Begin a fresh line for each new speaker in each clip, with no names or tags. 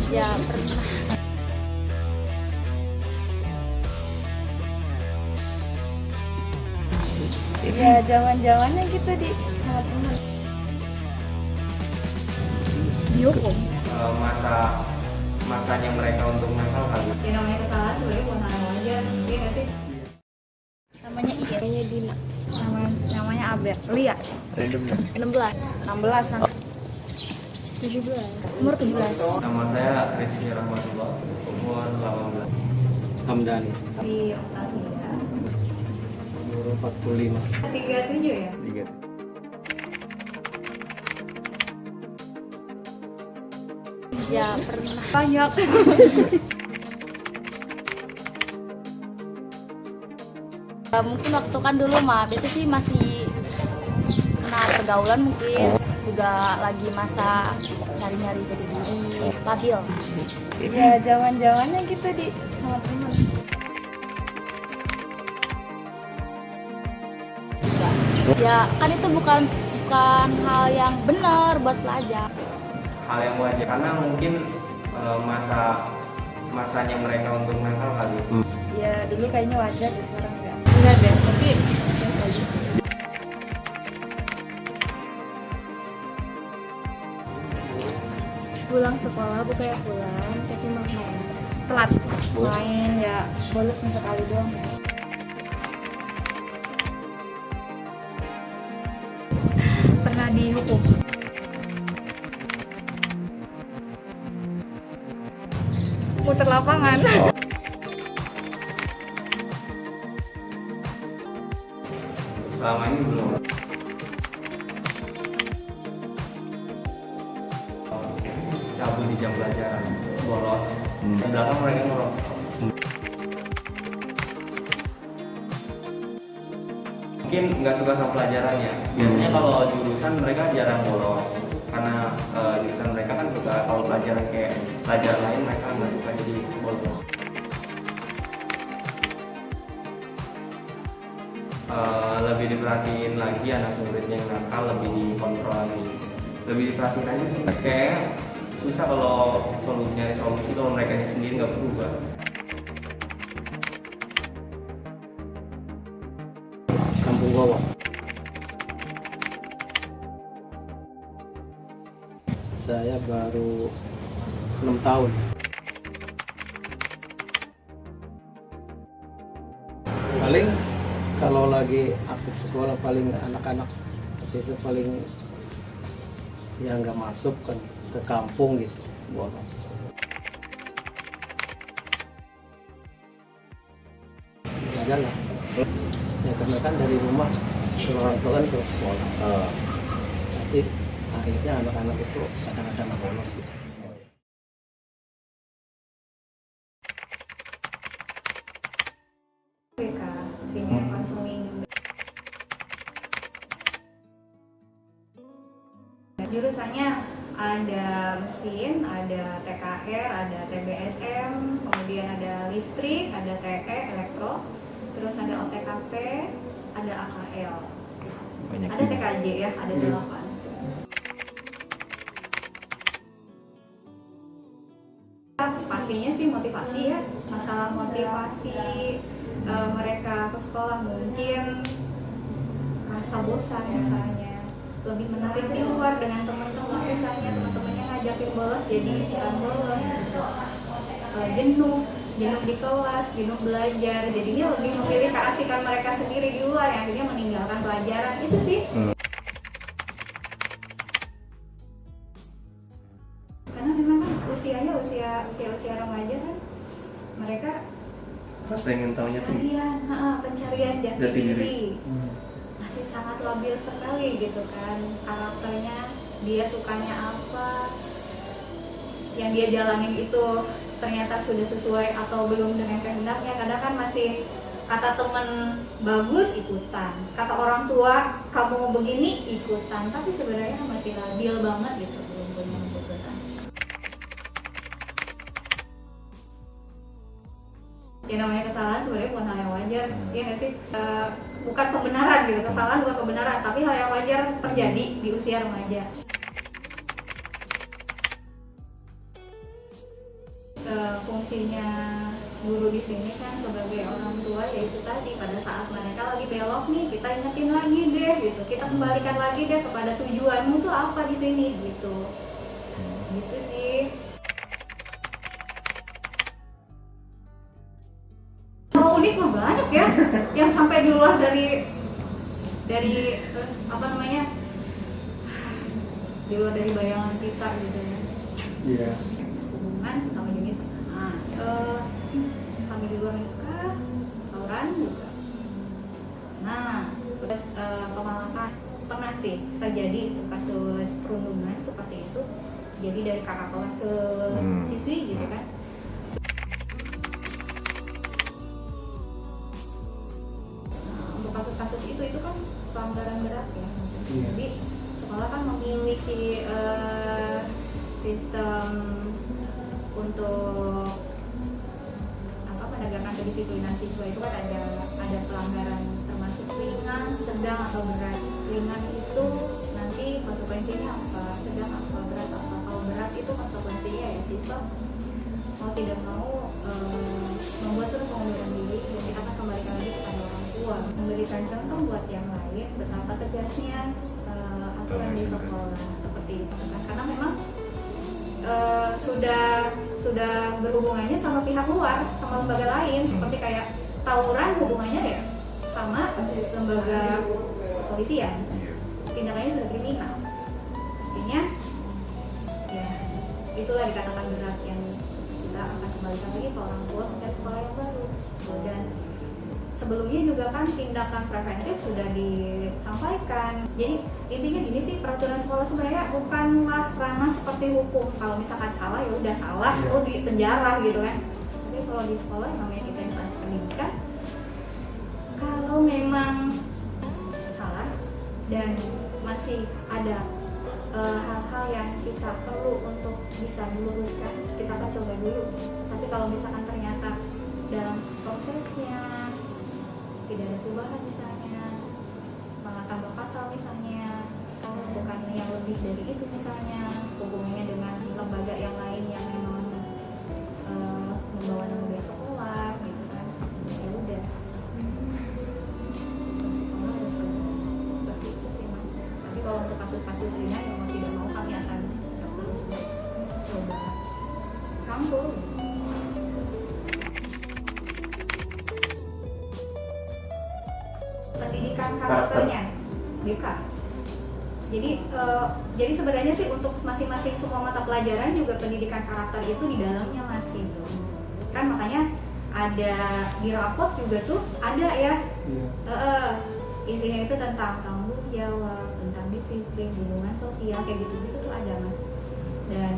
Ya pernah. Ya zaman-zamannya gitu di sama teman. Dihukum.
Masanya mereka untuk nakal kali.
Ya namanya kesalahan sebenarnya bukan hal yang wajar, iya nggak sih?
Namanya Iya. Namanya Dina. Namanya Abel. Lia.
16.
16 sampai 17. Umur 17.
Nama saya Rizky Rahmatullah, umur 18.
Hamdani,
Di Octavia.
umur 45.
37 ya?
3.
Ya pernah. Banyak. Mungkin waktu kan dulu mah biasa sih masih kena pergaulan, mungkin juga lagi masa nyari-nyari jati diri, labil. Ya zaman-zamannya gitu di sama teman. Ya kan itu bukan hal yang benar buat pelajar.
Hal yang wajar karena mungkin masanya mereka untuk nakal kali.
Ya dulu kayaknya wajar, sekarang enggak.
Enggak deh, tapi biasa aja.
Pulang sekolah bukannya pulang, tapi main. Telat main ya, bolos sekali doang. Pernah dihukum. Muter lapangan.
Selama ini belum. Cabut di jam pelajaran, bolos. Di belakang mereka ngerokok. Mungkin nggak suka sama pelajarannya. Biasanya kalau jurusan mereka jarang bolos, karena jurusan mereka kan suka kalau pelajaran kayak pelajaran lain mereka nggak suka jadi bolos. Lebih diperhatiin lagi anak muridnya yang nakal, lebih dikontrol lagi, lebih diperhatiin aja sih. Kayak susah kalau nyari solusi kalau mereka sendiri nggak berubah.
Kampung Gowo. Saya baru 6 tahun. Paling kalau lagi aktif sekolah paling anak-anak siswa paling yang nggak masuk kan ke kampung gitu, bolos. Jalan. Ya karena kan dari rumah suruh orang tua kan suruh sekolah. Tapi akhirnya anak-anak itu kadang-kadang bolos gitu.
Oke kak, timnya konseling. Jurusannya ada mesin, ada TKR, ada TBSM, kemudian ada listrik, ada TE, elektro, terus ada OTKP, ada AKL, ada TKJ ya, ada 8. Pastinya sih motivasi ya, masalah motivasi mereka ke sekolah mungkin rasa bosan misalnya, lebih menarik di luar dengan teman-teman, misalnya teman-temannya ngajakin bolos jadi ikutan bolos, jenuh di kelas, jenuh belajar, jadinya lebih memilih keasikan mereka sendiri di luar yang akhirnya meninggalkan pelajaran. Itu sih karena memang kan usianya usia remaja kan, mereka
Rasa ingin tahunya tuh
pencarian jati
Jati diri.
diri masih sangat labil sekali gitu kan, karakternya, dia sukanya apa, yang dia jalanin itu ternyata sudah sesuai atau belum dengan kehendaknya. Kadang kan masih kata teman bagus ikutan, kata orang tua kamu mau begini ikutan, tapi sebenarnya masih labil banget gitu, belum punya keputusan. Ya namanya kesalahan sebenarnya bukan hal yang wajar, iya nggak sih? Bukan pembenaran gitu, kesalahan bukan pembenaran, tapi hal yang wajar terjadi di usia remaja. fungsinya guru di sini kan sebagai orang tua, yaitu tadi pada saat mereka lagi belok nih, kita ingetin lagi deh gitu, kita kembalikan lagi deh kepada tujuanmu tuh apa di sini gitu. Gitu sih. Kalau unik mah banyak ya, yang sampai di luar dari apa namanya, di luar dari bayangan kita gitu ya.
Iya.
Hubungan sama jenis kami di luar nikah, tawuran juga. Nah, terus pemalakan pernah sih terjadi itu kasus perundungan seperti itu, jadi dari kakak kelas ke siswi gitu kan. Nah, untuk kasus-kasus itu kan pelanggaran berat ya. Jadi sekolah kan memiliki sistem untuk penegakan kedisiplinan siswa itu kan ada pelanggaran termasuk ringan, sedang atau berat. Ringan itu nanti konsekuensinya apa, sedang apa, berat apa. Kalau berat itu konsekuensinya ya siswa mau tidak mau membuat surat pengunduran diri, dan kita akan kembalikan lagi kepada orang tua, memberikan contoh buat yang lain betapa tegasnya aturan di sekolah seperti itu. Karena memang sudah berhubungannya sama pihak luar, sama lembaga lain, seperti kayak tawuran hubungannya ya sama lembaga kepolisian, tindakannya sudah kriminal. Artinya ya itulah dikatakan berat, yang kita akan kembalikan lagi ke orang tua mencari sekolah yang baru. Dan sebelumnya juga kan tindakan preventif sudah disampaikan. Jadi intinya gini sih, peraturan sekolah sebenarnya bukanlah ranah seperti hukum. Kalau misalkan salah ya udah salah, lo di penjara gitu kan. Tapi kalau di sekolah namanya kita instansi pendidikan, kalau memang salah dan masih ada hal-hal yang kita perlu untuk bisa diluruskan, kita akan coba dulu. Tapi kalau misalkan ternyata dalam prosesnya tidak ada perubahan, misalnya malah tambah fatal, misalnya bukan yang lebih dari itu, misalnya hubungannya dengan lembaga yang lain yang memang membawa nama baik sekolah gitu kan, ya udah sekolah harus seperti itu sih mas. Tapi kalau untuk kasus-kasus ringan yang mau tidak mau kami akan terus coba rangkul. Pendidikan karakternya BK. Jadi sebenarnya sih untuk masing-masing semua mata pelajaran juga pendidikan karakter itu di dalamnya masih tuh. Kan makanya ada di rapot juga tuh ada ya. Isinya itu tentang tanggung jawab, tentang disiplin, hubungan sosial, kayak gitu-gitu tuh ada mas. Dan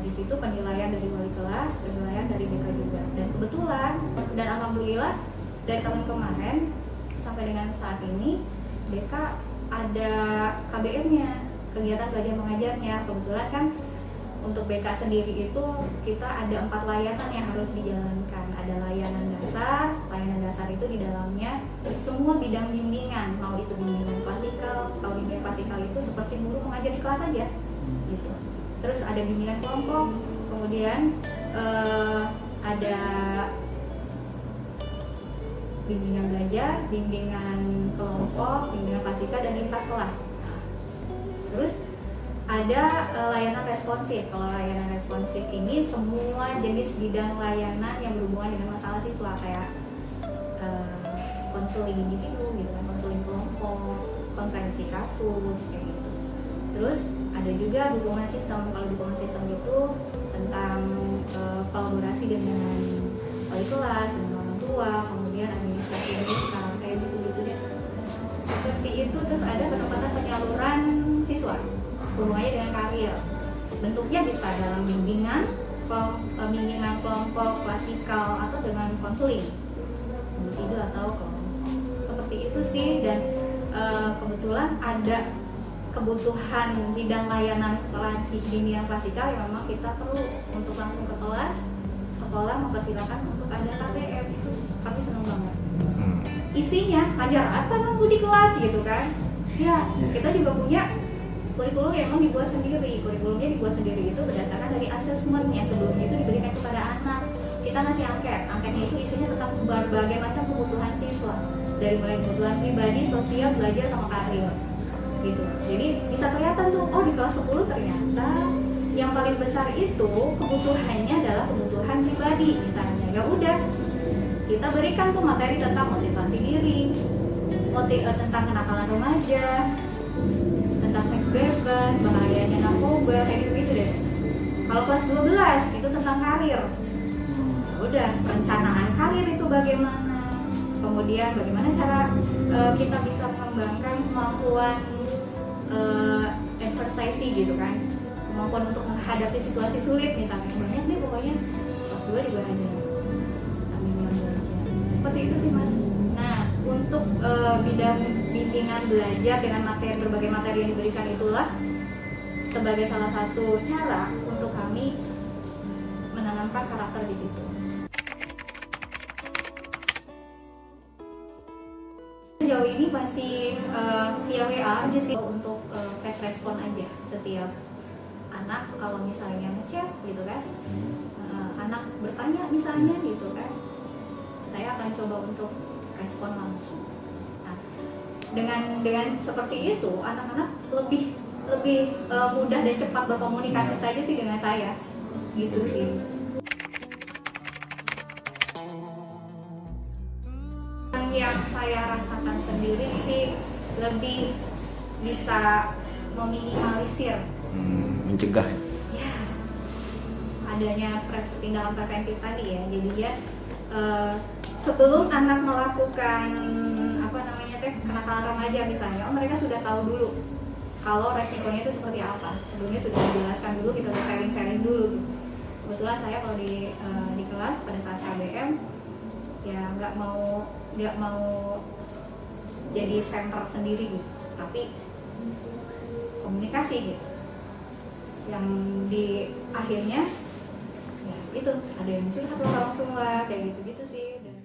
di situ penilaian dari wali kelas, penilaian dari BK juga. Dan kebetulan dan alhamdulillah dari tahun kemarin sampai dengan saat ini BK ada KBM-nya, kegiatan belajar mengajarnya. Kebetulan kan untuk BK sendiri itu kita ada 4 layanan yang harus dijalankan. Ada layanan dasar itu di dalamnya semua bidang bimbingan, mau itu bimbingan klasikal. Kalau bimbingan klasikal itu seperti guru mengajar di kelas aja gitu. Terus ada bimbingan kelompok, kemudian ada bimbingan belajar, bimbingan kelompok, bimbingan klasikal, dan lintas kelas. Terus ada layanan responsif. Kalau layanan responsif ini semua jenis bidang layanan yang berhubungan dengan masalah siswa, kayak konseling individu gitu kan, konseling kelompok, konferensi kasus kayak gitu. Terus ada juga dukungan sistem. Kalau dukungan sistem itu tentang kolaborasi dengan wali kelas, dengan orang tua, kemudian administrasi mereka, kayak gitu-gitu deh. Seperti itu. Terus ada penempatan penyaluran siswa, hubungannya dengan karir. Bentuknya bisa dalam bimbingan kelompok klasikal atau dengan konseling individu atau kelompok. Seperti itu sih. Dan kebetulan ada kebutuhan bidang layanan bimbingan klasikal yang memang kita perlu untuk langsung ke kelas. Sekolah mempersilakan untuk ada KBM, itu kami senang banget. Isinya ngajar apa nunggu di kelas gitu kan? Ya, kita juga punya kurikulum yang memang dibuat sendiri. Kurikulumnya dibuat sendiri itu berdasarkan dari asesmen yang sebelumnya itu diberikan kepada anak. Kita ngasih angket, angketnya itu isinya tentang berbagai macam kebutuhan siswa, dari mulai kebutuhan pribadi, sosial, belajar, sama karir gitu. Jadi bisa kelihatan tuh, oh di kelas 10 ternyata yang paling besar itu kebutuhannya adalah kebutuhan pribadi misalnya. Ya udah, kita berikan tuh materi tentang motivasi diri, tentang kenakalan remaja, tentang seks bebas, bahayanya narkoba, kayak gitu-gitu deh. Kalau kelas 12 itu tentang karir. Udah, perencanaan karir itu bagaimana, kemudian bagaimana cara kita bisa mengembangkan kemampuan adversity gitu kan, kemampuan untuk menghadapi situasi sulit misalnya. Banyak nih pokoknya, kelas 2 juga ada seperti itu sih Mas. Nah, untuk bidang bimbingan belajar dengan materi, berbagai materi yang diberikan itulah sebagai salah satu cara untuk kami menanamkan karakter di situ. Sejauh ini masih via WA aja sih, untuk fast respon aja setiap anak kalau misalnya ngechat gitu kan, anak bertanya misalnya gitu kan, saya akan coba untuk respon langsung. Nah, dengan seperti itu anak-anak lebih mudah dan cepat berkomunikasi saja sih dengan saya, gitu sih. Yang saya rasakan sendiri sih lebih bisa meminimalisir,
mencegah
ya, adanya tindakan preventif tadi ya. Jadi dia sebelum anak melakukan kenakalan remaja misalnya, mereka sudah tahu dulu kalau resikonya itu seperti apa. Sebelumnya sudah dijelaskan dulu, kita udah sharing dulu. Kebetulan saya kalau di kelas pada saat KBM ya nggak mau jadi center sendiri gitu, tapi komunikasi gitu. Yang di akhirnya ya itu ada yang curhat langsung lah, kayak gitu sih. Dan